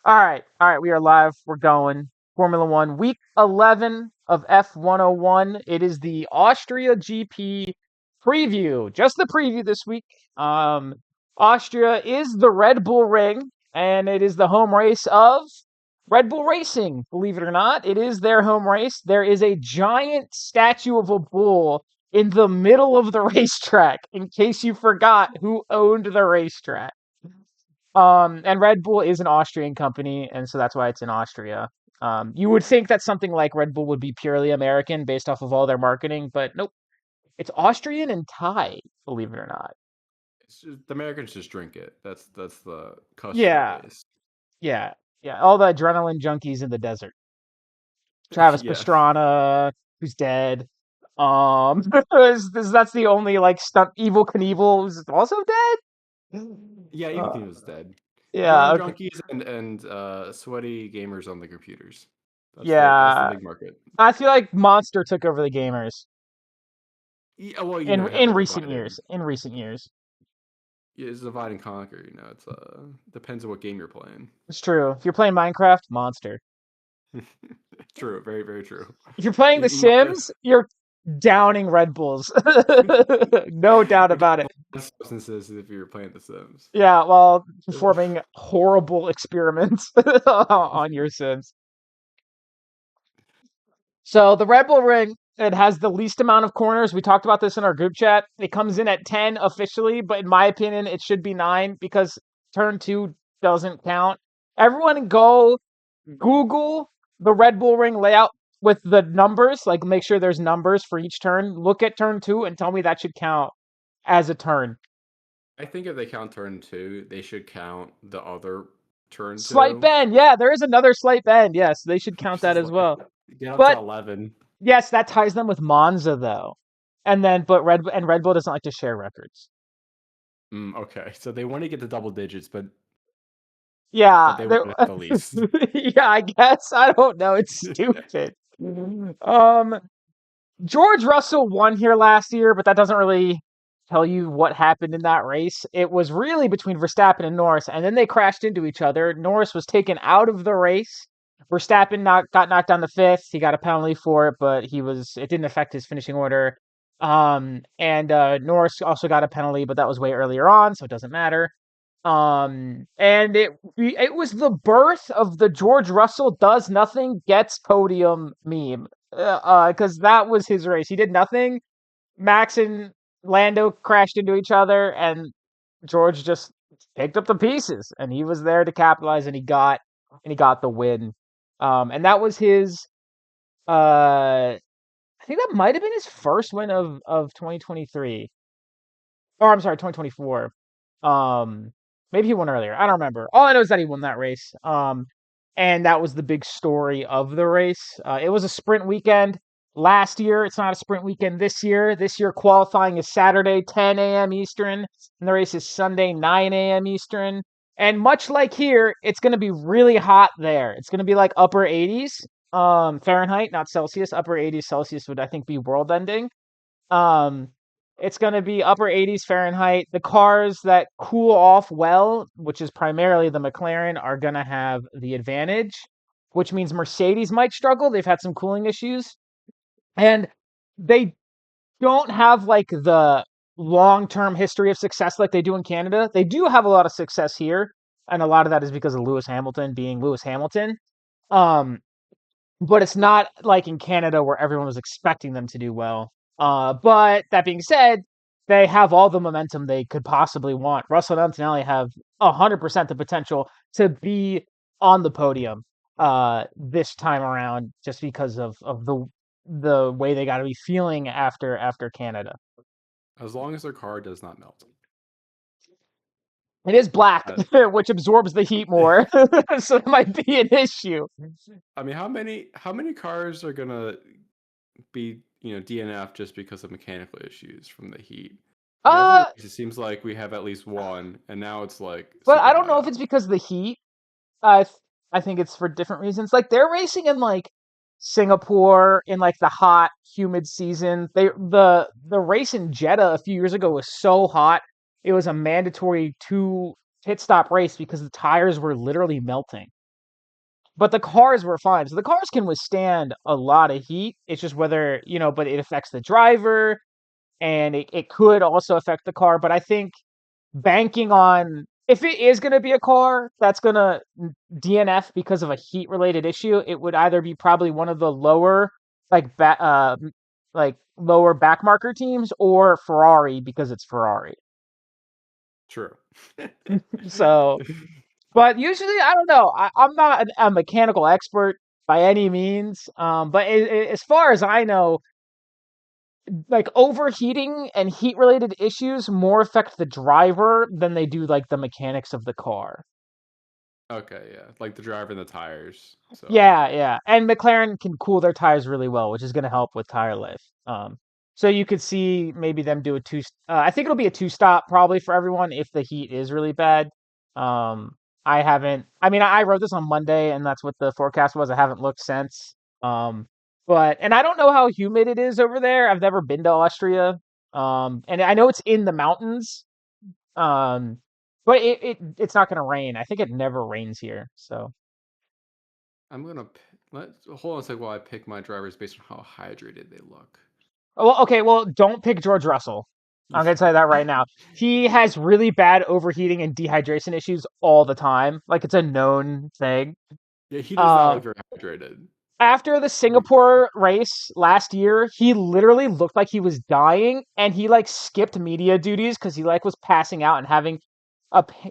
All right, we are live. We're going. Formula One, week 11 of F101. It is the Austria GP preview. Just the preview this week. Um, Austria is the Red Bull Ring, and it is the home race of Red Bull Racing. Believe it or not, it is their home race. There is a giant statue of a bull in the middle of the racetrack, in case you forgot who owned the racetrack. And Red Bull is an Austrian company, and so that's why it's in Austria. You would think that something like Red Bull would be purely American based off of all their marketing, but nope, it's Austrian and Thai, believe it or not. It's just, the Americans just drink it. That's the customer Yeah, base. yeah, yeah. All the adrenaline junkies in the desert. Travis Yeah, Pastrana, who's dead. That's the only like stunt Evil Knievel who's also dead. yeah. Even Uh, he was dead. yeah, Adrenaline okay. junkies and sweaty gamers on the computers. That's the Yeah. big market. I feel like Monster took over the gamers. Yeah, well, in you have in that recent divided. years. In recent years, Yeah, it's divide and conquer. It's depends on what game you're playing. it's true. If you're playing Minecraft, monster. True, very very true. If you're playing The Mario, Sims, you're downing Red Bulls. No doubt you're getting about it. a lot of substances if you're playing The Sims. Yeah, while performing horrible experiments on your Sims. So the Red Bull Ring, it has the least amount of corners. We talked about this in our group chat. It comes in at 10 officially, but in my opinion, it should be 9 because turn 2 doesn't count. Everyone go Google the Red Bull Ring layout with the numbers, like make sure there's numbers for each turn. Look at turn 2 and tell me that should count as a turn. I think if they count turn two, they should count the other turn Slight two. bend. Yeah, there is another slight bend. Yes, they should count Which that is as like well. get up to But 11. yes, that ties them with Monza though. And then but Red Bull doesn't like to share records. Okay, so they want to get to double digits, but Yeah, they want it at the least. yeah, I guess. I don't know. It's stupid. Um George Russell won here last year, but that doesn't really tell you what happened in that race. It was really between Verstappen and Norris, and then they crashed into each other. Norris was taken out of the race. Verstappen got knocked down to fifth. He got a penalty for it, but it didn't affect his finishing order. And Norris also got a penalty, but that was way earlier on, so it doesn't matter. And it was the birth of the George Russell does nothing gets podium meme. Because that was his race. He did nothing. Max and Lando crashed into each other, and George just picked up the pieces, and he was there to capitalize, and he got the win. And that was his. I think that might have been his first win of 2023. Or I'm sorry, 2024. Um, Maybe he won earlier. I don't remember. All I know is that he won that race. And that was the big story of the race. It was a sprint weekend last year. It's not a sprint weekend this year. This year, qualifying is Saturday, 10 a.m. Eastern, and the race is Sunday, 9 a.m. Eastern. And much like here, it's going to be really hot there. It's going to be like upper 80s, Fahrenheit, not Celsius. Upper 80s Celsius would, I think, be world ending. Um, it's going to be upper 80s Fahrenheit. The cars that cool off well, which is primarily the McLaren, are going to have the advantage, which means Mercedes might struggle. They've had some cooling issues. And they don't have like the long-term history of success like they do in Canada. They do have a lot of success here, and a lot of that is because of Lewis Hamilton being Lewis Hamilton. Um, but it's not like in Canada where everyone was expecting them to do well. But that being said, they have all the momentum they could possibly want. Russell and Antonelli have 100% the potential to be on the podium this time around, just because of the way they got to be feeling after Canada. As long as their car does not melt. It is black, Uh, which absorbs the heat more, so it might be an issue. I mean, how many cars are gonna be DNF just because of mechanical issues from the heat? Every Uh, race it seems like we have at least one, and now it's like but I super don't hot know if it's out. because of the heat. I th- I think it's for different reasons. Like they're racing in like Singapore in like the hot, humid season. The race in Jeddah a few years ago was so hot. It was a mandatory 2 pit stop race because the tires were literally melting. but the cars were fine. So the cars can withstand a lot of heat. It's just whether, but it affects the driver and it could also affect the car. But I think banking on if it is going to be a car that's going to DNF because of a heat related issue, it would either be probably one of the lower like lower back marker teams or Ferrari because it's Ferrari. True. So, but usually I don't know. I'm not a mechanical expert by any means. But as far as I know, like overheating and heat related issues more affect the driver than they do like the mechanics of the car. Okay, yeah, like the driver and the tires. So Yeah, yeah. And McLaren can cool their tires really well, which is going to help with tire life. So you could see maybe them do a I think it'll be a two stop probably for everyone if the heat is really bad. Um, I haven't, I mean, I wrote this on Monday and that's what the forecast was. I haven't looked since. And I don't know how humid it is over there. I've never been to Austria. And I know it's in the mountains. Um, but it's not going to rain. I think it never rains here. So. I'm gonna let hold on a sec while I pick my drivers based on how hydrated they look. Oh, well, okay, well, don't pick George Russell. I'm gonna tell you that right now. He has really bad overheating and dehydration issues all the time. Like it's a known thing. Yeah, he does not Uh, look very hydrated. After the Like, Singapore race last year, he literally looked like he was dying, and he like skipped media duties because he like was passing out and having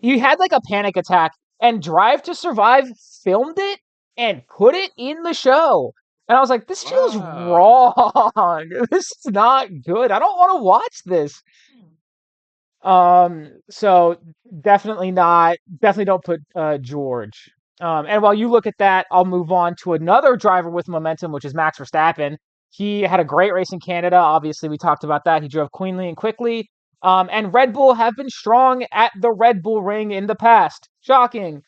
he had like a panic attack. And Drive to Survive filmed it and put it in the show. And I was like, this feels wow. wrong. This is not good. I don't want to watch this. So definitely not. Definitely don't put George. And while you look at that, I'll move on to another driver with momentum, which is Max Verstappen. He had a great race in Canada. Obviously, we talked about that. He drove cleanly and quickly. And Red Bull have been strong at the Red Bull ring in the past. Shocking.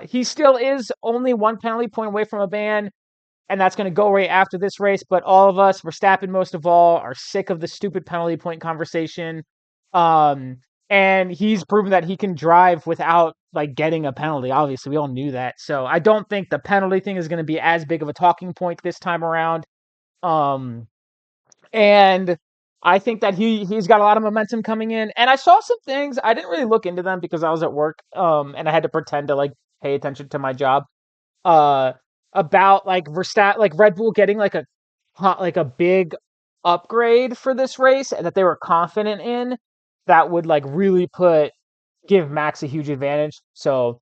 He still is only one penalty point away from a ban, and that's going to go right after this race. But all of us, Verstappen most of all, are sick of the stupid penalty point conversation. Um, and he's proven that he can drive without like getting a penalty. Obviously, we all knew that. So I don't think the penalty thing is going to be as big of a talking point this time around. Um, and I think that he's got a lot of momentum coming in. And I saw some things. I didn't really look into them because I was at work. And I had to pretend to like pay attention to my job uh about like like Red Bull getting like a big upgrade for this race and that they were confident in that would like really give Max a huge advantage. So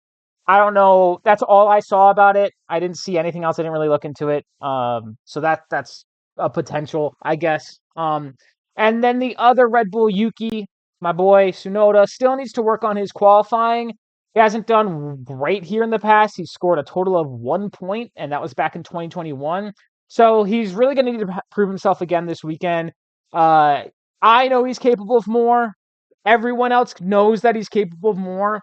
I don't know. That's all I saw about it. I didn't see anything else. I didn't really look into it. So that's a potential, I guess. And then the other Red Bull Yuki, my boy Tsunoda, still needs to work on his qualifying. He hasn't done great here in the past. He scored a total of 1 point, and that was back in 2021. So he's really going to need to prove himself again this weekend. Uh, I know he's capable of more. Everyone else knows that he's capable of more.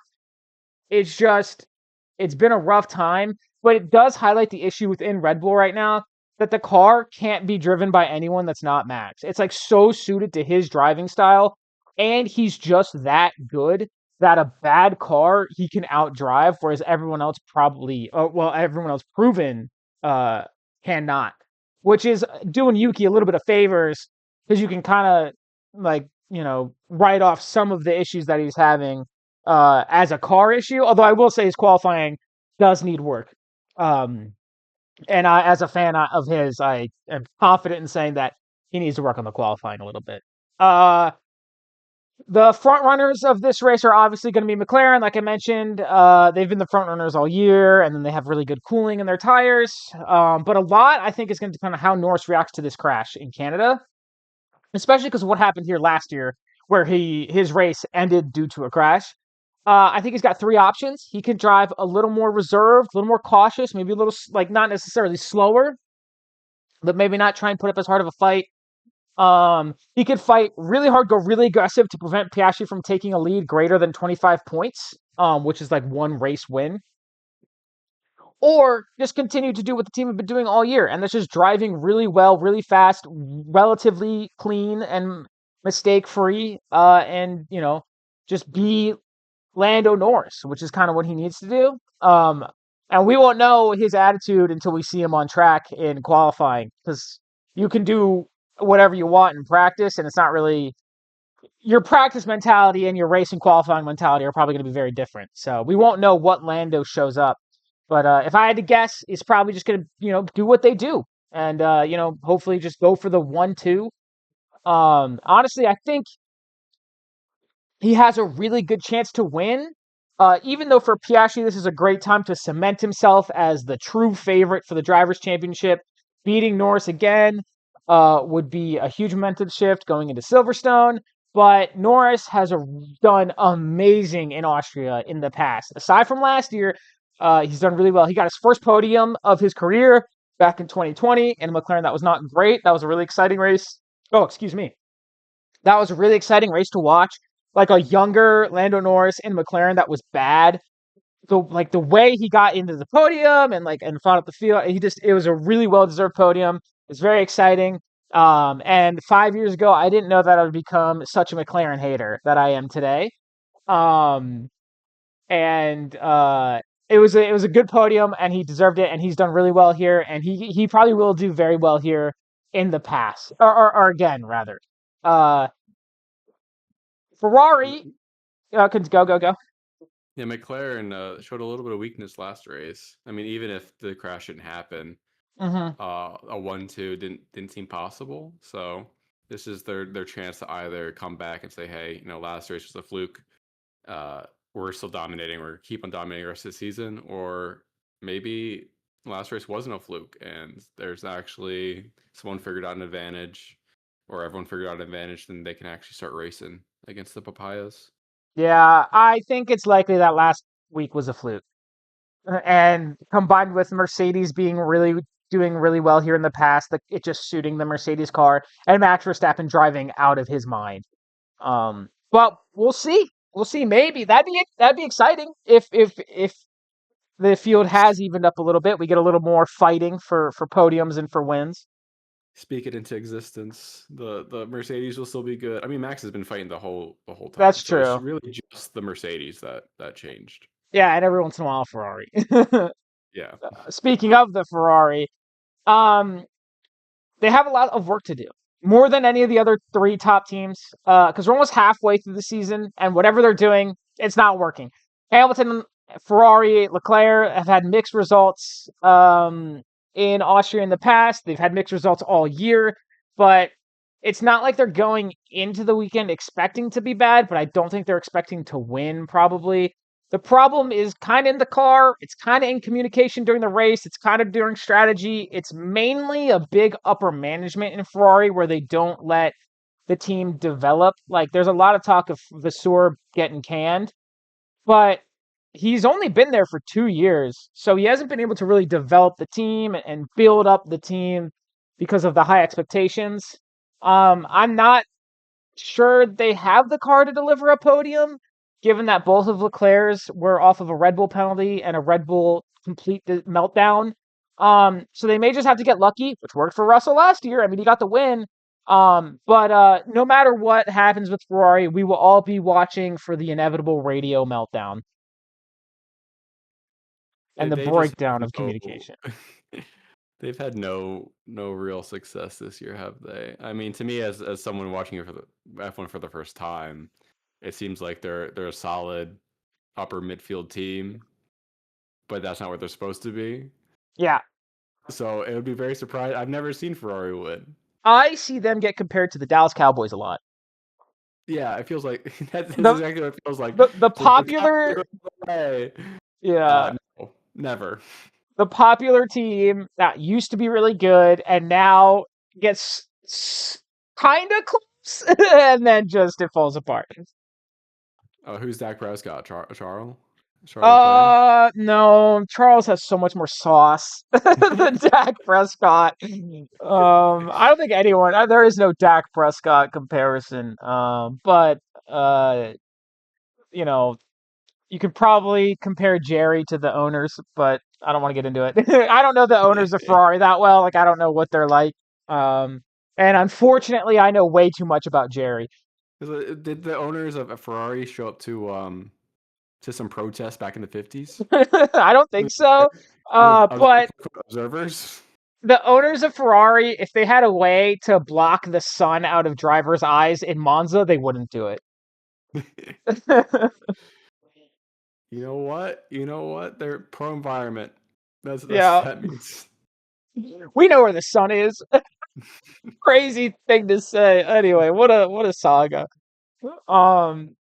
It's just, it's been a rough time, but it does highlight the issue within Red Bull right now that the car can't be driven by anyone that's not Max. It's like so suited to his driving style, and he's just that good that a bad car he can outdrive, whereas everyone else everyone else proven uh cannot, which is doing Yuki a little bit of favors because you can kind of like write off some of the issues that he's having as a car issue. Although I will say his qualifying does need work. Um, and as a fan of his, I am confident in saying that he needs to work on the qualifying a little bit. The front runners of this race are obviously going to be McLaren, like I mentioned. They've been the front runners all year, and then they have really good cooling in their tires. But a lot, I think, is going to depend on how Norris reacts to this crash in Canada, especially because of what happened here last year, where his race ended due to a crash. I think he's got three options. He can drive a little more reserved, a little more cautious, maybe a little like not necessarily slower, but maybe not try and put up as hard of a fight. He could fight really hard, go really aggressive to prevent Piastri from taking a lead greater than 25 points, which is like one race win. Or just continue to do what the team have been doing all year, and that's just driving really well, really fast, relatively clean and mistake free, and just be Lando Norris, which is kind of what he needs to do. And we won't know his attitude until we see him on track in qualifying, because you can do whatever you want in practice, and it's not really your practice mentality and your race and qualifying mentality are probably going to be very different. So we won't know what Lando shows up. But if I had to guess, it's probably just going to, do what they do. And, hopefully just go for the 1-2. Honestly, I think he has a really good chance to win. Even though for Piastri, this is a great time to cement himself as the true favorite for the Drivers' Championship. Beating Norris again would be a huge momentum shift going into Silverstone. But Norris has done amazing in Austria in the past. Aside from last year, he's done really well. He got his first podium of his career back in 2020 in McLaren. That was not great. That was a really exciting race. Oh, excuse me. That was a really exciting race to watch. Like a younger Lando Norris in McLaren that was bad. The way he got into the podium and fought up the field, it was a really well deserved podium. It was very exciting. And 5 years ago, I didn't know that I would become such a McLaren hater that I am today. Um, and it was a good podium, and he deserved it, and he's done really well here, and he probably will do very well here in the pass or again rather. Uh, Ferrari, could go. Yeah, McLaren showed a little bit of weakness last race. I mean, even if the crash didn't happen, Mm-hmm. a 1-2 didn't seem possible. So this is their chance to either come back and say, hey, last race was a fluke. We're still dominating. We're keep on dominating the rest of the season, or maybe last race wasn't a fluke and there's actually someone figured out an advantage, or everyone figured out an advantage, then they can actually start racing against the Papayas. Yeah, I think it's likely that last week was a fluke. And combined with Mercedes doing really well here in the past, it just suiting the Mercedes car, and Max Verstappen driving out of his mind. But we'll see. We'll see. Maybe that'd be exciting if the field has evened up a little bit. We get a little more fighting for podiums and for wins. Speak it into existence. The Mercedes will still be good. I mean, Max has been fighting the whole time, That's so it's true. really just the Mercedes that changed. Yeah, and every once in a while, Ferrari. Yeah. Speaking of the Ferrari, um, they have a lot of work to do, more than any of the other three top teams, because we're almost halfway through the season, and whatever they're doing, it's not working. Hamilton, Ferrari, Leclerc have had mixed results in Austria in the past. They've had mixed results all year, but it's not like they're going into the weekend expecting to be bad, but I don't think they're expecting to win, probably. The problem is kind of in the car. It's kind of in communication during the race. It's kind of during strategy. It's mainly a big upper management in Ferrari where they don't let the team develop. Like, there's a lot of talk of Vasseur getting canned, but he's only been there for 2 years. So he hasn't been able to really develop the team and build up the team because of the high expectations. I'm not sure they have the car to deliver a podium, given that both of Leclerc's were off of a Red Bull penalty and a Red Bull complete meltdown. So they may just have to get lucky, which worked for Russell last year. I mean, he got the win. But no matter what happens with Ferrari, we will all be watching for the inevitable radio meltdown and the They just breakdown have of no communication. they've had no real success this year, have they? I mean, to me, as someone watching it for the F1 for the first time, it seems like they're a solid upper midfield team, but that's not what they're supposed to be. Yeah, So it would be very surprised. I've never seen Ferrari win. I see them get compared to the Dallas Cowboys a lot. Yeah, it feels like that's The exactly what it feels like. the So the popular way. yeah No, never. the popular team that used to be really good and now gets kind of close and then just it falls apart. Who's Dak Prescott? Charles Leclerc? No, Charles has so much more sauce than Dak Prescott. I don't think anyone there is no Dak Prescott comparison. But you know, you could probably compare Jerry to the owners, but I don't want to get into it. I don't know the owners of Ferrari that well. Like, I don't know what they're like. And unfortunately, I know way too much about Jerry. Did the owners of Ferrari show up to to some protests back in the 50s I don't think so. with But observers. the owners of Ferrari, if they had a way to block the sun out of drivers' eyes in Monza, they wouldn't do it. You know what? You know what? They're pro environment. That's what Yeah, that means. we know where the sun is. Crazy thing to say. Anyway, what a saga.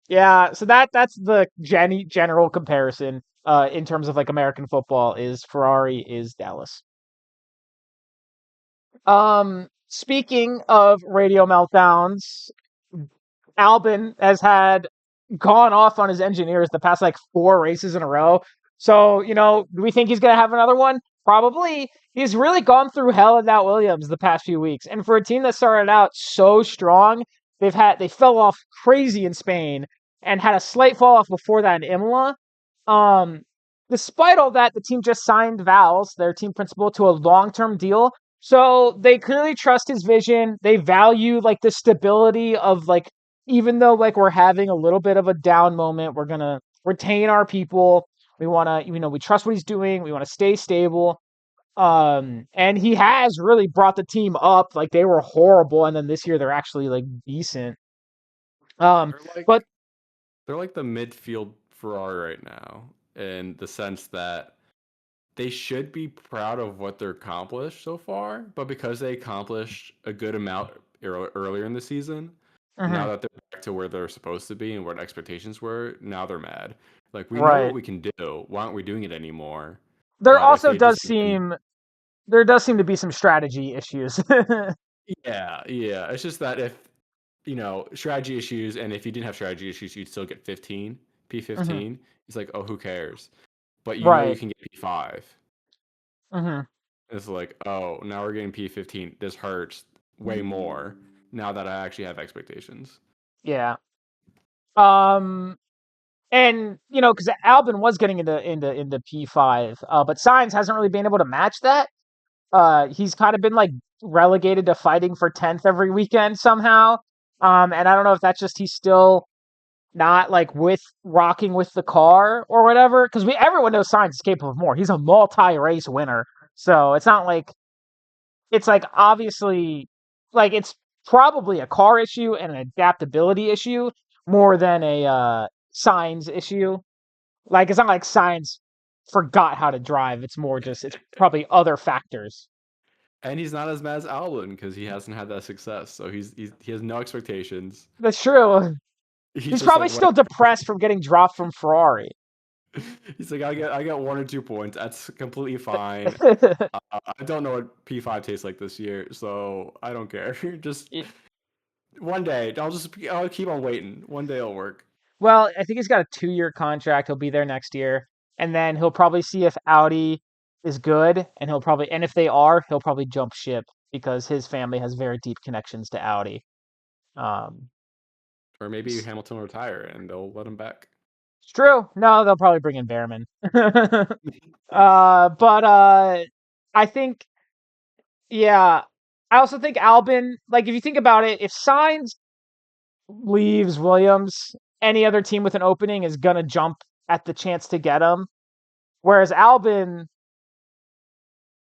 Yeah, so that's the general comparison in terms of like American football is Ferrari is Dallas. Speaking of radio meltdowns, Albin has had gone off on his engineers the past like 4 races in a row. So, do we think he's going to have another one? Probably. He's really gone through hell in that Williams the past few weeks. And for a team that started out so strong, they fell off crazy in Spain and had a slight fall off before that in Imola. Um, Despite all that, the team just signed Valls, their team principal, to a long-term deal. So they clearly trust his vision. They value like the stability of like even though like we're having a little bit of a down moment, we're gonna retain our people. We wanna, we trust what he's doing. We want to stay stable. And he has really brought the team up. Like they were horrible, and then this year they're actually like decent. Um, They're but like they're like the midfield Ferrari right now in the sense that they should be proud of what they're accomplished so far, but because they accomplished a good amount earlier in the season, now mhm, that they're back to where they're supposed to be and what expectations were, now they're mad. Like we know what right. we can do. Why aren't we doing it anymore? There But if also they does just again, seem there does seem to be some strategy issues. yeah, it's just that if strategy issues, and if you didn't have strategy issues, you'd still get 15 Mhm, P15. It's like, oh, who cares? But you right. can get P5. Mhm, It's like, oh, now we're getting P15. This hurts way more now that I actually have expectations. yeah. Um, And because Albin was getting into P5, but Sainz hasn't really been able to match that. He's kind of been like relegated to fighting for 10th every weekend somehow. And I don't know if that's just he's still not like with rocking with the car or whatever. Because we everyone knows Sainz is capable of more. He's a multi-race winner, so it's not like it's like obviously like it's probably a car issue and an adaptability issue more than a Sainz issue. Like it's not like Science forgot how to drive. It's more just it's probably other factors. And he's not as mad as Albon because he hasn't had that success. So he has no expectations. That's true. He's He's just probably like, still whatever. depressed from getting dropped from Ferrari. He's like, I get 1 or 2 points. That's completely fine. I don't know what P5 tastes like this year, so I don't care. Just one day, I'll keep on waiting. One day it'll work. Well, I think he's got a 2-year contract. He'll be there next year, and then he'll probably see if Audi is good, and if they are, he'll probably jump ship because his family has very deep connections to Audi. Um, Or maybe Hamilton will retire and they'll let him back. it's true. No, they'll probably bring in Behrman. But I think yeah. I also think Albin, like if you think about it, if Signs leaves Williams, any other team with an opening is gonna jump at the chance to get him. Whereas Albin,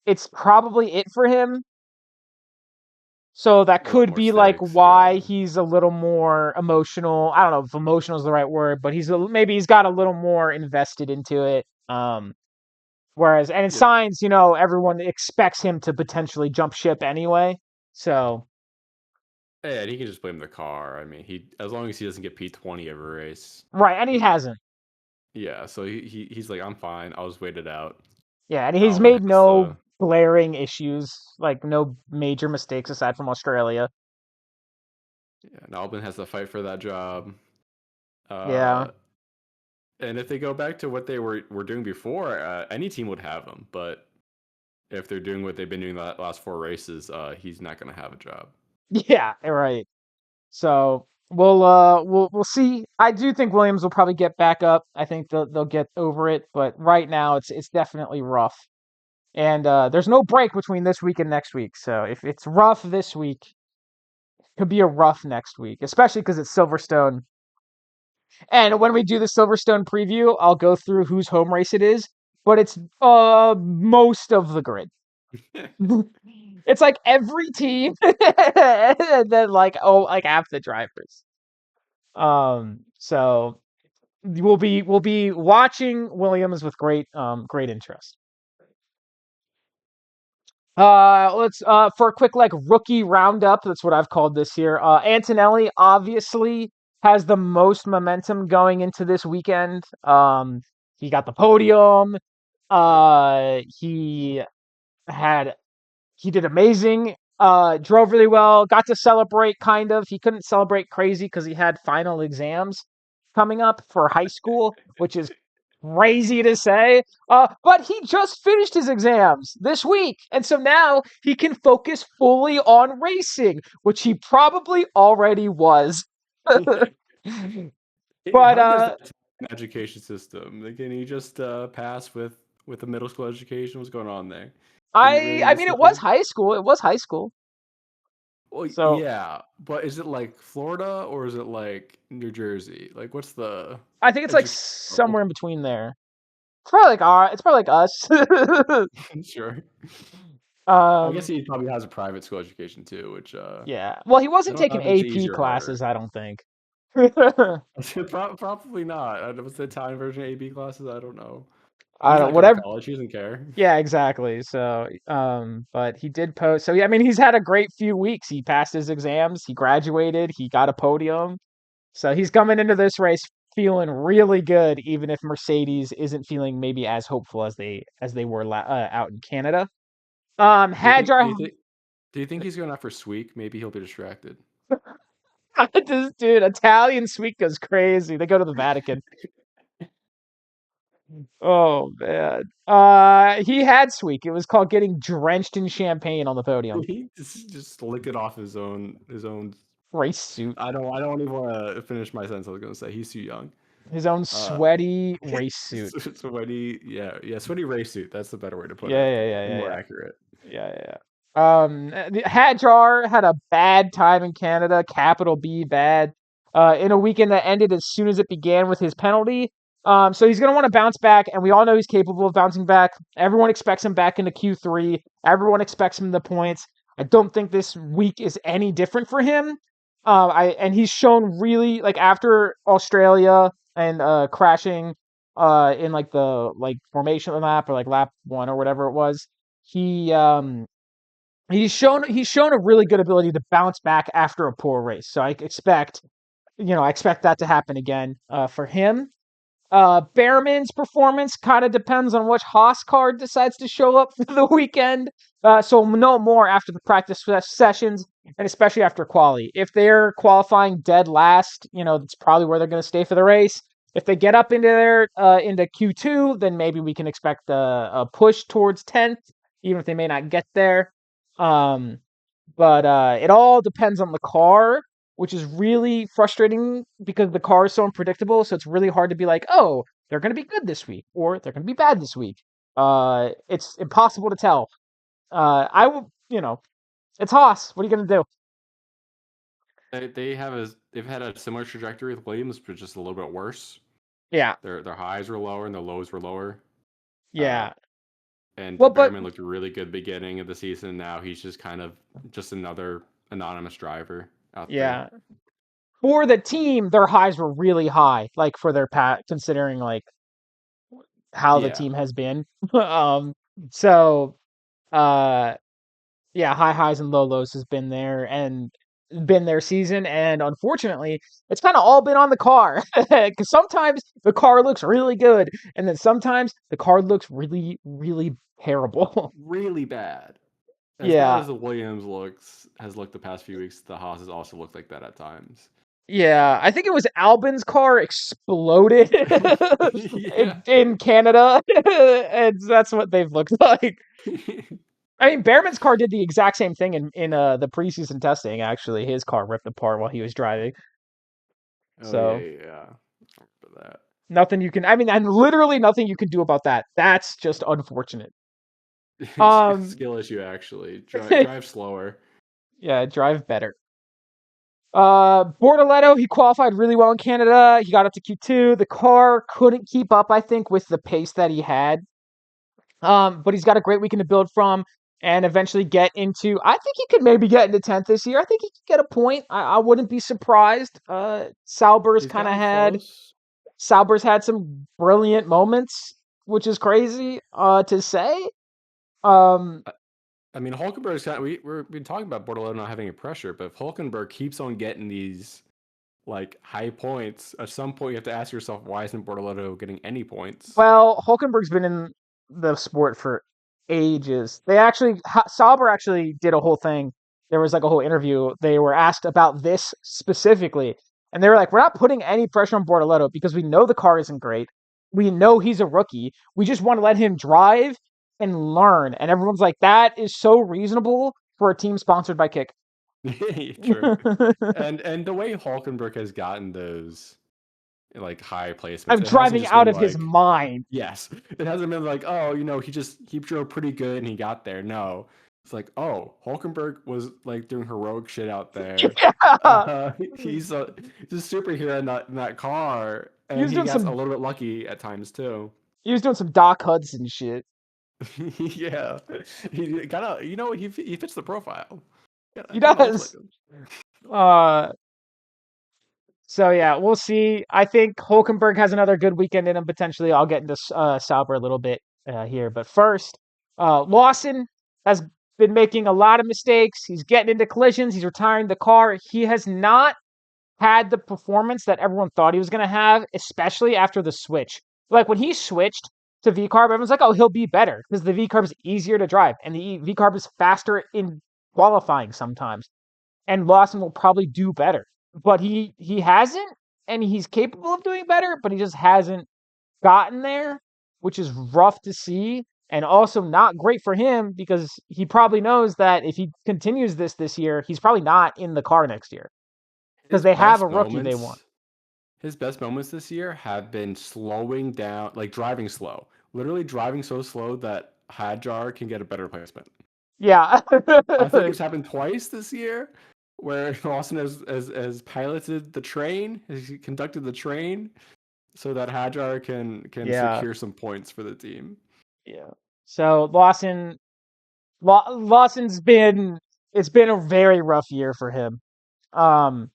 it's probably it for him. So that A lot could more be like stakes, why yeah. he's a little more emotional. I don't know if emotional is the right word, but maybe he's got a little more invested into it. Whereas and in Yeah. Signs, everyone expects him to potentially jump ship anyway. So Yeah, and he can just blame the car. I mean, he as long as he doesn't get P20 every race. right, and he hasn't. Yeah, so he's like, I'm fine. I'll just wait it out. Yeah, and he's Alvin made has no to, glaring issues, like no major mistakes aside from Australia. yeah, and Alvin has to fight for that job. Yeah. Uh, and if they go back to what they were doing before, any team would have him. But if they're doing what they've been doing the last 4 races, he's not going to have a job. Yeah, right. So we'll see. I do think Williams will probably get back up. I think they'll get over it, but right now it's definitely rough. And there's no break between this week and next week. So if it's rough this week, it could be a rough next week, especially because it's Silverstone And when we do the Silverstone preview, I'll go through whose home race it is, but it's most of the grid. It's like every team, and then like half the drivers. So we'll be watching Williams with great interest. Let's for a quick like rookie roundup. That's what I've called this here. Antonelli obviously has the most momentum going into this weekend. He got the podium. He had he did amazing. Drove really well. Got to celebrate kind of. He couldn't celebrate crazy because he had final exams coming up for high school, which is crazy to say. But he just finished his exams this week, and so now he can focus fully on racing, which he probably already was. But How does that education system? Like, can he just pass with a middle school education? What's going on there? Can you I really I just mean it say? was high school. It was high school. Well, So yeah, but is it like Florida or is it like New Jersey? Like, what's the I think it's like education somewhere level? in between there. It's probably like us. Sure. I guess um he probably has a private school education too, which yeah. Well, he I wasn't don't know taking if it's AP easier or classes, harder. I don't think. Probably not. What's the Italian version of AB classes? I don't know. I He's don't not going to whatever. college. He doesn't care. Yeah, exactly. So, but he did post. So, yeah, I mean, he's had a great few weeks. He passed his exams, he graduated, he got a podium. So, he's coming into this race feeling really good, even if Mercedes isn't feeling maybe as hopeful as they were out in Canada. Do you think? Do Hadjar, you think? Do you think he's going after Sweek? Maybe he'll be distracted. this dude, Italian sweet goes crazy. They go to the Vatican. Oh man. He had Sweek. It was called getting drenched in champagne on the podium. He just lick it off his own. Race suit. I don't even want to finish my sentence. I was gonna say he's too young. His own Uh, sweaty race suit. sweaty, yeah, sweaty race suit. That's the better way to put Yeah, it. yeah, yeah, And yeah, more yeah. accurate. Yeah, yeah, yeah. Hadjar had a bad time in Canada, capital B bad, in a weekend that ended as soon as it began with his penalty. So he's gonna want to bounce back, and we all know he's capable of bouncing back. Everyone expects him back into Q3. Everyone expects him the points. I don't think this week is any different for him. And he's shown really like after Australia and crashing in like the like formation lap or like lap one or whatever it was. He he's shown a really good ability to bounce back after a poor race. So I expect that to happen again for him. Behrman's performance kind of depends on which Haas card decides to show up for the weekend. So we'll know more after the practice sessions and especially after quali. If they're qualifying dead last, that's probably where they're going to stay for the race. If they get up into Q2, then maybe we can expect a push towards 10th, even if they may not get there. Um, but it all depends on the car, which is really frustrating because the car is so unpredictable. So it's really hard to be like, oh, they're going to be good this week or they're going to be bad this week. It's impossible to tell. I will, it's Haas. What are you going to do? They've had a similar trajectory with Williams, but just a little bit worse. Yeah, Their highs were lower and their lows were lower. Uh, yeah. and Well, but Behrman looked really good beginning of the season. Now he's just kind of just another anonymous driver out there. yeah, for the team, their highs were really high, like for their considering like how the Yeah, team has been. So, uh, yeah, high highs and low lows has been there and been their season, and unfortunately, it's kind of all been on the car because sometimes the car looks really good, and then sometimes the car looks really, really terrible. really bad. As bad Yeah, as the Williams has looked the past few weeks, the Haas has also looked like that at times. yeah, I think it was Albon's car exploded Yeah. in Canada, and that's what they've looked like. I mean, Behrman's car did the exact same thing in the preseason testing. Actually, his car ripped apart while he was driving. Oh yeah, So yeah. I remember that. nothing you can. I mean, and literally nothing you can do about that. That's just unfortunate. Um, Skill issue actually. Drive slower. yeah, drive better. Bortoleto, he qualified really well in Canada. He got up to Q2. The car couldn't keep up, I think, with the pace that he had. But he's got a great weekend to build from and eventually get into. I think he could maybe get into 10th this year. I think he could get a point. I wouldn't be surprised. Sauber's He's kind of gotten had close. Sauber's had some brilliant moments, which is crazy to say. Um, I mean, Hulkenberg's got we've been talking about Bortolotto not having any pressure, but if Hulkenberg keeps on getting these like high points, at some point you have to ask yourself, why isn't Bortolotto getting any points? Well, Hulkenberg's been in the sport for ages. Sauber actually did a whole thing. There was like a whole interview. They were asked about this specifically, and they were like, "We're not putting any pressure on Bortoleto because we know the car isn't great. We know he's a rookie. We just want to let him drive and learn." And everyone's like, "That is so reasonable for a team sponsored by Kick." True. And the way Hulkenberg has gotten those like high placements, I'm it hasn't driving just out been of his like, mind. yes, it hasn't been like, oh, he drove pretty good and he got there. No, it's like, oh, Hulkenberg was like doing heroic shit out there. Yeah. He's a superhero in that car, He and was he doing gets a some little bit lucky at times too. he was doing some Doc Hudson shit. Yeah, he kind of he fits the profile. Yeah, He kind of looks like does. him. Uh, so yeah, we'll see. I think Hulkenberg has another good weekend in him potentially. I'll get into Sauber a little bit here, but first, Lawson has been making a lot of mistakes. He's getting into collisions. He's retiring the car. He has not had the performance that everyone thought he was going to have, especially after the switch. Like when he switched to V carb, everyone's like, "Oh, he'll be better because the V carb is easier to drive and the V carb is faster in qualifying sometimes." And Lawson will probably do better. But he hasn't, and he's capable of doing better, but he just hasn't gotten there, which is rough to see, and also not great for him because he probably knows that if he continues this year, he's probably not in the car next year because His they have a best rookie they want. moments, his best moments this year have been slowing down, like driving slow, literally driving so slow that Hadjar can get a better placement. Yeah. I think it's happened twice this year, where Lawson has piloted the train, has conducted the train, so that Hadjar can Yeah. secure some points for the team. Yeah. So Lawson's been it's been a very rough year for him. Um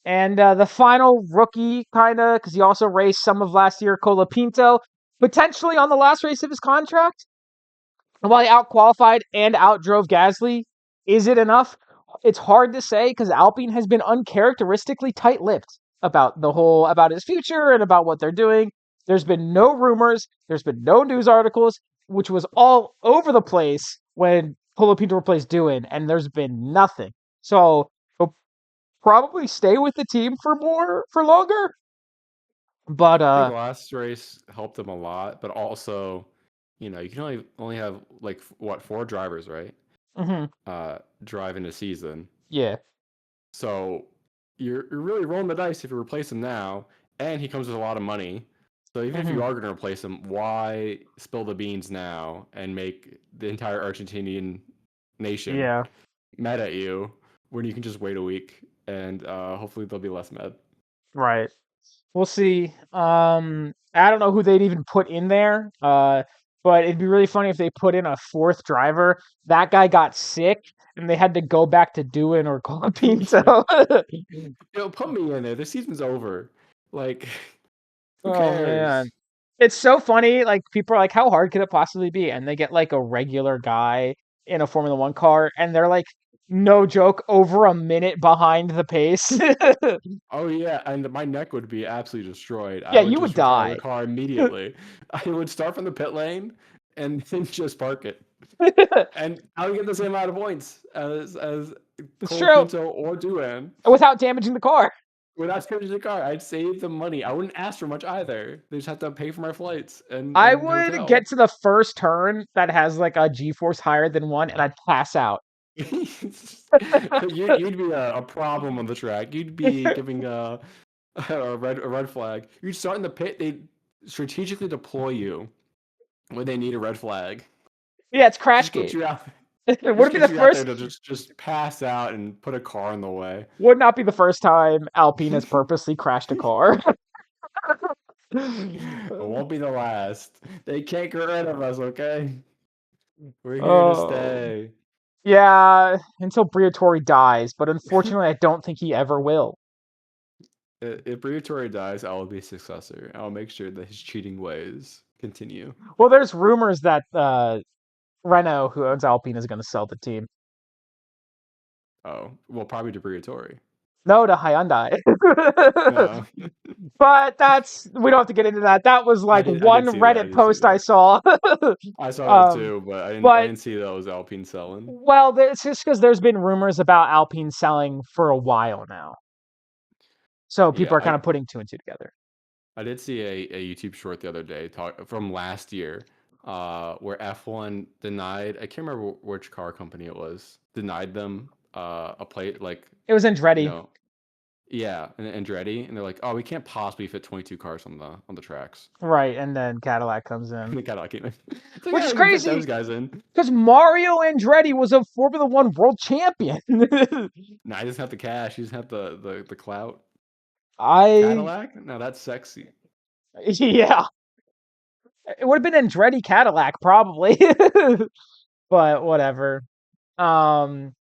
And the final rookie, kind of, because he also raced some of last year, Colapinto, potentially on the last race of his contract. And while he outqualified and outdrove Gasly, is it enough? It's hard to say because Alpine has been uncharacteristically tight-lipped about his future and about what they're doing. There's been no rumors. There's been no news articles, which was all over the place when Colapinto replaced Doohan, and there's been nothing. So he'll probably stay with the team for longer. But I think last race helped him a lot, but also, you can only have like what, 4 drivers, right? mhm, Drive in a season. yeah. So you're really rolling the dice if you replace him now, and he comes with a lot of money. So even if you Mhm, are going to replace him, why spill the beans now and make the entire Argentinian nation yeah. mad at you when you can just wait a week and hopefully they'll be less mad. Right. We'll see. I don't know who they'd even put in there. But it'd be really funny if they put in a fourth driver. That guy got sick, and they had to go back to Doohan or Colapinto. Put me in there. The season's over. Like, who Oh man, cares? it's so funny. Like people are like, "How hard could it possibly be?" And they get like a regular guy in a Formula One car, and they're like, no joke, over a minute behind the pace. Oh yeah, and my neck would be absolutely destroyed. I Yeah, would you would just retire the die. car immediately. I would start from the pit lane and then just park it. And I would get the same amount of points as It's true. Colapinto or Duan Without damaging the car. without changing the car. I'd save the money. I wouldn't ask for much either. They just have to pay for my flights I and would hotel. get to the first turn that has like a G-force higher than one, and I'd pass out. You'd be a problem on the track. You'd be giving a red flag. You'd start in the pit. They strategically deploy you when they need a red flag. Yeah, it's Just Crashgate. put you out. It Just wouldn't be the get you out there first. to just pass out and put a car in the way. Would not be the first time Alpine has purposely crashed a car. It won't be the last. They can't get rid of us, okay? We're here to Oh, stay. yeah, until Briatore dies, but unfortunately, I don't think he ever will. If Briatore dies, I will be successor. I'll make sure that his cheating ways continue. Well, there's rumors that Renault, who owns Alpine, is going to sell the team. Oh, well, probably to Briatore. No, to Hyundai. No, But we don't have to get into that. That was like I one did see that. I Reddit did see post I that. saw. I saw that um, too, but I but didn't see that it was Alpine selling. well, it's just because there's been rumors about Alpine selling for a while now, so Yeah, people are kind of putting two and two together. I did see a YouTube short the other day from last year, where F1 denied, I can't remember which car company it was, denied them a plate, like, It was you Andretti, know, yeah, and Andretti, and they're like, oh, we can't possibly fit 22 cars on the tracks. right? And then Cadillac comes in, And the Cadillac came in. It's like, which yeah, is we can fit those crazy guys in. because Mario Andretti was a Formula One world champion. Nah, he doesn't have the cash. He doesn't have the clout. I Cadillac? No, that's sexy. yeah, it would have been Andretti Cadillac probably, but whatever. Um,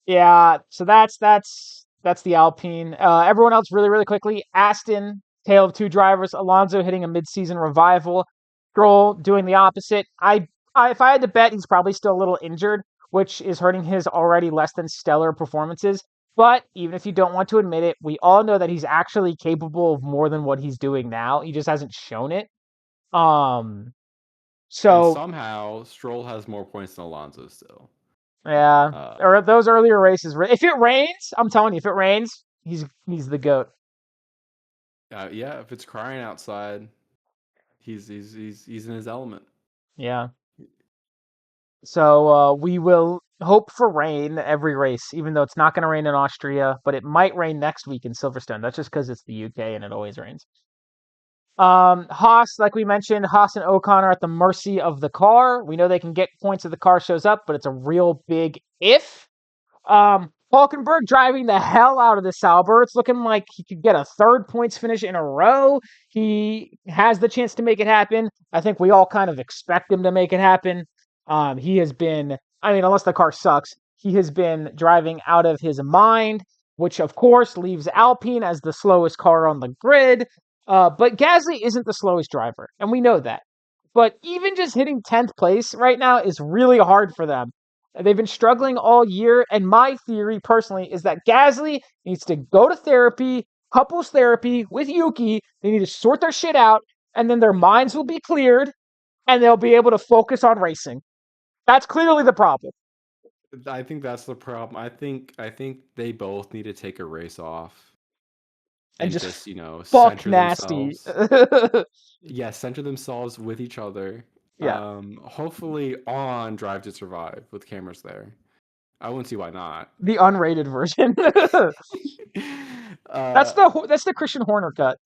Yeah, so that's the Alpine. Everyone else really quickly. Aston, tale of two drivers. Alonso hitting a mid-season revival. Stroll doing the opposite. I if I had to bet, he's probably still a little injured, which is hurting his already less than stellar performances. But even if you don't want to admit it, we all know that he's actually capable of more than what he's doing now. He just hasn't shown it. Um, And so somehow Stroll has more points than Alonso still. yeah, Uh, or those earlier races. If it rains, I'm telling you, if it rains, he's the goat. yeah, if it's crying outside, he's in his element. Yeah. So we will hope for rain every race, even though it's not going to rain in Austria, but it might rain next week in Silverstone. That's just because it's the UK and it always rains. Haas, like we mentioned, Haas and Ocon are at the mercy of the car. We know they can get points if the car shows up, but it's a real big if. Hulkenberg driving the hell out of the Sauber. It's looking like he could get a third points finish in a row. He has the chance to make it happen. I think we all kind of expect him to make it happen. He has been, I mean, unless the car sucks, he has been driving out of his mind, which of course leaves Alpine as the slowest car on the grid. But Gasly isn't the slowest driver, and we know that. But even just hitting 10th place right now is really hard for them. They've been struggling all year, and my theory personally is that Gasly needs to go to therapy, couples therapy with Yuki. They need to sort their shit out, and then their minds will be cleared, and they'll be able to focus on racing. That's clearly the problem. I think that's the problem. I think they both need to take a race off And and just just, fuck center nasty. themselves. Yeah, center themselves with each other. Yeah, Hopefully on Drive to Survive with cameras there. I wouldn't see why not. the unrated version. that's uh, the Christian Horner cut.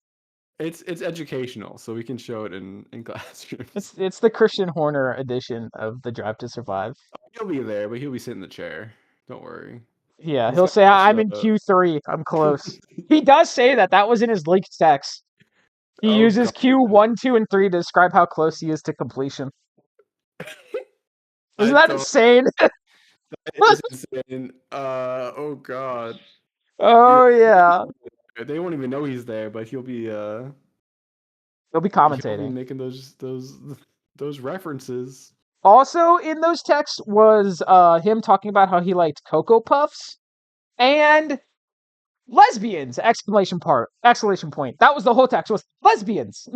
it's educational, so we can show it in classrooms. It's the Christian Horner edition of the Drive to Survive. He'll be there, but he'll be sitting in the chair. Don't worry. Yeah, He's he'll got say, this. I'm in Q3. I'm close. He does say that. That was in his leaked text. He Oh uses god, Q1, 2, and 3 to describe how close he is to completion. I Isn't that don't. insane? It is insane. Oh god. Yeah, Oh, yeah. they won't even know he's there, but He'll be he'll be commentating. making those references. Also, in those texts was him talking about how he liked Cocoa Puffs and lesbians! Exclamation point. That was the whole text, was lesbians.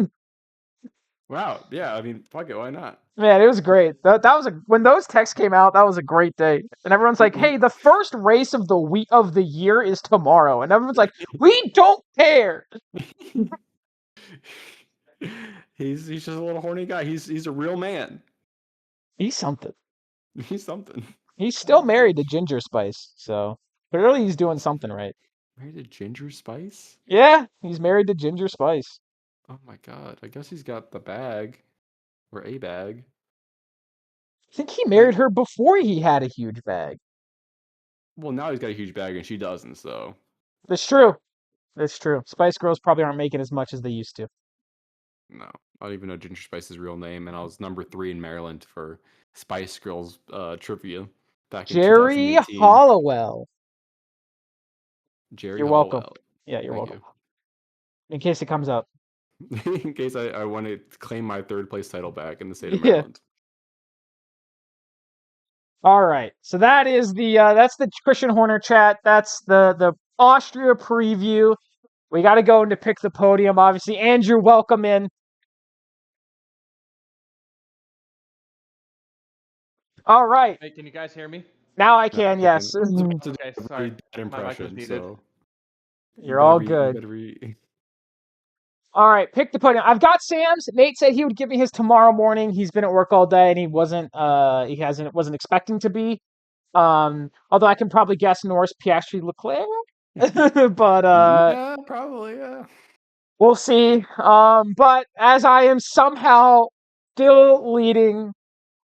Wow. Yeah. I mean, fuck it. Why not? Man, it was great. That was when those texts came out. That was a great day, and everyone's like, "Hey, the first race of the week of the year is tomorrow," and everyone's like, "We don't care." He's just a little horny guy. He's a real man. He's something. He's something. He's still married to Ginger Spice, so clearly he's doing something right. Married to Ginger Spice? Yeah, he's married to Ginger Spice. Oh my god. I guess he's got the bag or a bag. I think he married her before he had a huge bag. Well, now he's got a huge bag and she doesn't. So That's true. That's true. Spice Girls probably aren't making as much as they used to. no, I don't even know Ginger Spice's real name, and I was number 3 in Maryland for Spice Girls trivia back in Jerry 2018. Hollowell. Jerry You're welcome. Hollowell. Yeah, you're Thank welcome. you. In case it comes up. In case I want to claim my 3rd place title back in the state of Yeah. Maryland. All right. So that's the Christian Horner chat. That's the Austria preview. We got to go into pick the podium. Obviously, Andrew, welcome in. All right. Hey, can you guys hear me? Now I No, can. I Yes. was about to do Okay, a sorry. really bad My mic was impression, muted. so You're all you good. better be. All right, pick the podium. I've got Sam's. Nate said he would give me his tomorrow morning. He's been at work all day and he wasn't expecting to be. Although I can probably guess Norris, Piastri, Leclerc. But Yeah, probably, yeah. we'll see. But as I am somehow still leading,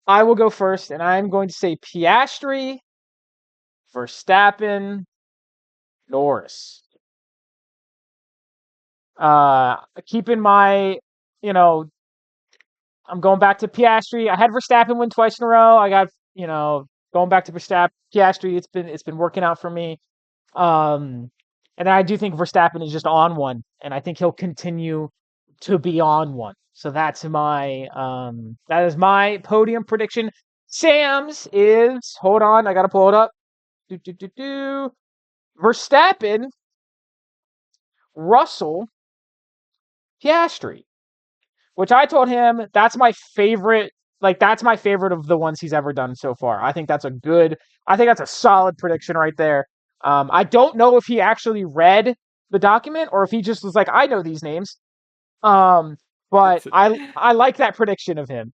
I will go first, and I'm going to say Piastri, Verstappen, Norris. Keep in my, you know, I'm going back to Piastri. I had Verstappen win twice in a row. I got, going back to Piastri. It's been working out for me. And I do think Verstappen is just on one, and I think he'll continue to be on one. So that is my podium prediction. Sam's is, hold on, I gotta pull it up. Verstappen, Russell, Piastri. Which I told him that's my favorite. Like, that's my favorite of the ones he's ever done so far. I think that's a solid prediction right there. I don't know if he actually read the document or if he just was like, I know these names. But I like that prediction of him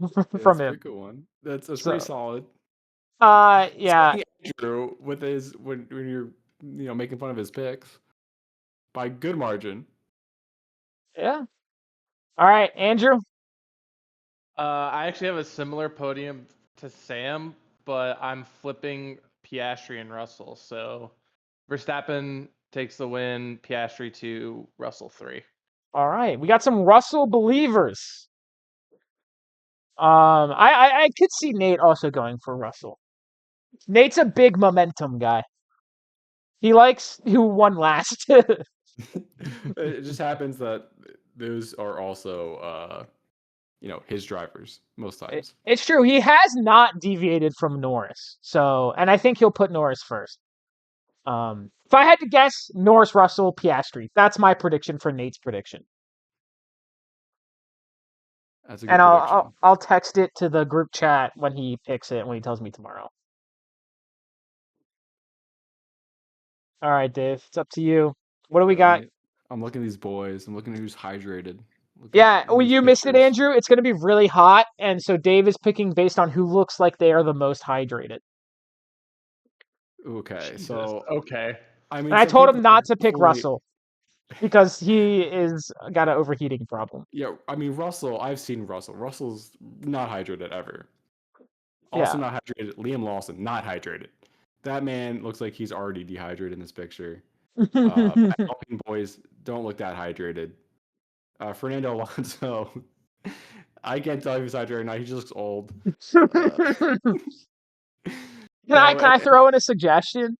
It's from a him. pretty good one. That's pretty So, solid. yeah, Saying Andrew with his when you're making fun of his picks by good margin. yeah. All right, Andrew. I actually have a similar podium to Sam, but I'm flipping Piastri and Russell. So Verstappen takes the win, Piastri 2, Russell 3. All right, we got some Russell believers. I could see Nate also going for Russell. Nate's a big momentum guy. He likes who won last. It just happens that those are also his drivers most times. It's true. He has not deviated from Norris. So, and I think he'll put Norris first. If I had to guess, Norris, Russell, Piastri. That's my prediction for Nate's prediction. That's a good And prediction. I'll text it to the group chat when he picks it, when he tells me tomorrow. All right, Dave. It's up to you. What do we got? I'm looking at these boys. I'm looking at who's hydrated. Yeah, well, These you missed it, pictures. Andrew. It's going to be really hot, and so Dave is picking based on who looks like they are the most hydrated. Okay, Jesus. so Okay. I mean, And I some told him people not to pick definitely- Russell because he is got an overheating problem. Yeah, I mean Russell. I've seen Russell. Russell's not hydrated ever. Yeah. Also not hydrated. Liam Lawson not hydrated. That man looks like he's already dehydrated in this picture. Alpine boys don't look that hydrated. Fernando Alonso, I can't tell if he's hydrated or not. He just looks old. Can I throw in a suggestion?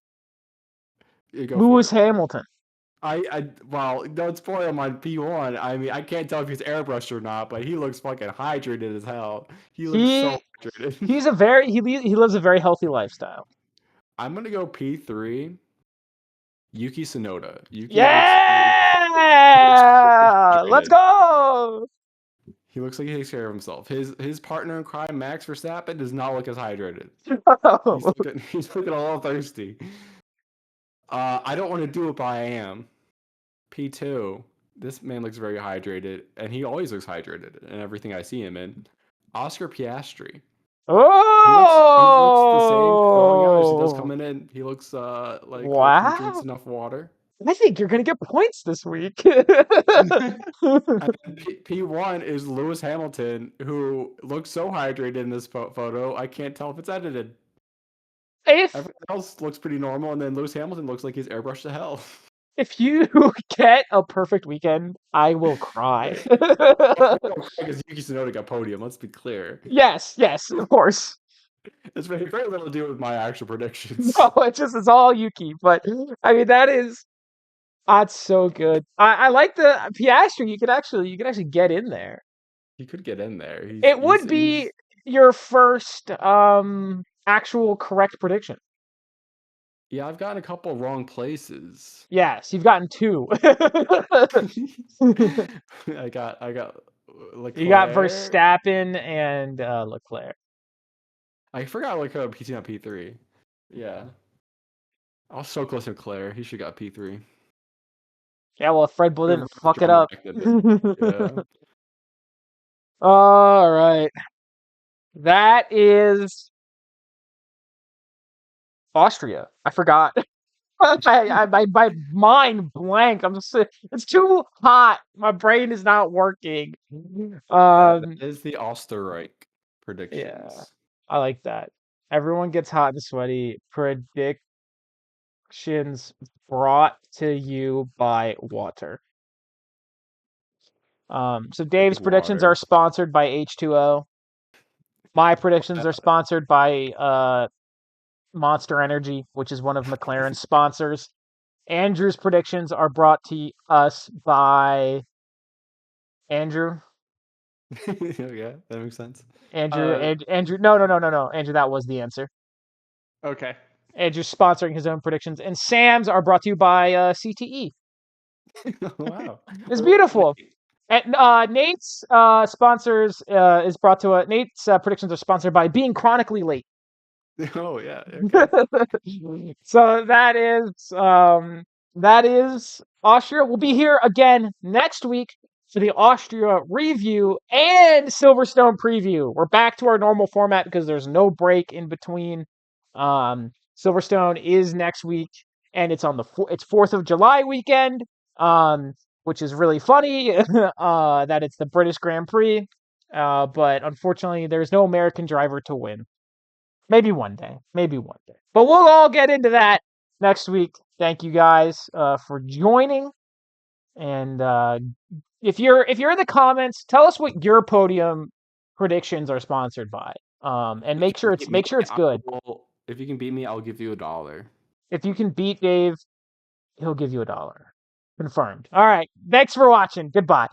Lewis Hamilton. Well, don't spoil him on P1. I mean, I can't tell if he's airbrushed or not, but he looks fucking hydrated as hell. He looks so hydrated. He lives a very healthy lifestyle. I'm gonna go P3. Yuki Tsunoda. Yeah, let's go. He looks like he takes care of himself. His partner in crime, Max Verstappen, does not look as hydrated. He's looking a little thirsty. I don't want to do it, but I am. P2. This man looks very hydrated, and he always looks hydrated in everything I see him in. Oscar Piastri. Oh, he looks the same growing out as he does coming in. He looks like he drinks enough water. I think you're gonna get points this week. And P1 is Lewis Hamilton, who looks so hydrated in this photo. I can't tell if it's edited. If Everything else looks pretty normal, and then Lewis Hamilton looks like he's airbrushed to hell. if you get a perfect weekend, I will cry. Because Yuki Tsunoda got podium. Let's be clear. Yes, of course. It's very little to do with my actual predictions. No, it's all Yuki. But I mean, that's so good. I like the Piastri. You could actually get in there. He could get in there. It would be your first actual correct prediction. Yeah, I've gotten a couple wrong places. Yes, you've gotten 2. I got Leclerc. You got Verstappen and Leclerc. I forgot Leclerc P2 on P3. Yeah. I was so close to Leclerc. He should have got P3. Yeah, well, if Fred Bull didn't fuck it up. Yeah. All right. That is Austria. I forgot. My mind blank. It's too hot. My brain is not working. That is the Österreich predictions. Yeah, I like that. Everyone gets hot and sweaty. Predictions brought to you by water. So Dave's predictions are sponsored by H2O. My predictions are sponsored by Monster Energy, which is one of McLaren's sponsors. Andrew's predictions are brought to us by Andrew. Yeah, that makes sense. Andrew. No. Andrew, that was the answer. Okay. Andrew's sponsoring his own predictions, and Sam's are brought to you by CTE. Wow, It's beautiful. And Nate's sponsors is brought to Nate's predictions are sponsored by being chronically late. Oh yeah. Okay. So that is Austria. We'll be here again next week for the Austria review and Silverstone preview. We're back to our normal format because there's no break in between. Silverstone is next week, and it's on it's 4th of July weekend. Which is really funny that it's the British Grand Prix. But unfortunately, there's no American driver to win. Maybe one day. But we'll all get into that next week. Thank you guys for joining. And if you're in the comments, tell us what your podium predictions are sponsored by. And make sure it's good. If you can beat me, I'll give you $1. If you can beat Dave, he'll give you $1. Confirmed. All right. Thanks for watching. Goodbye.